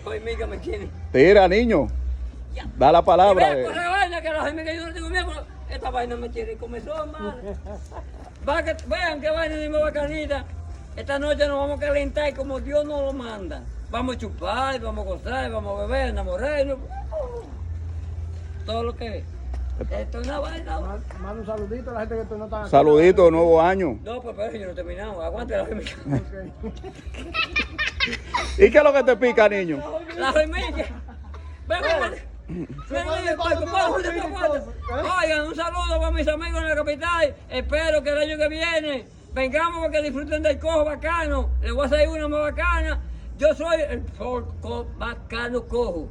Hormiga me tiene. Tira, niño. Da la palabra. Y vea, por la vaina que las hormigas yo no tengo miedo, pero esta vaina me tiene comezón, madre. Vean qué vaina ni me bacanita. Esta noche nos vamos a calentar como Dios nos lo manda. Vamos a chupar, vamos a gozar, vamos a beber, enamorarnos. Todo lo que es. Esto es una vaina. Manda un saludito a la gente que tú no estás aquí. Saludito, nuevo año. No, pues pero yo no he terminado. Aguante la hormiga. ¿Y qué es lo que te pica, niño? La hormiga. Oigan, un saludo para mis amigos en la capital. Espero que el año que viene vengamos para que disfruten del cojo bacano. Les voy a hacer una más bacana. Yo soy el bacano cojo.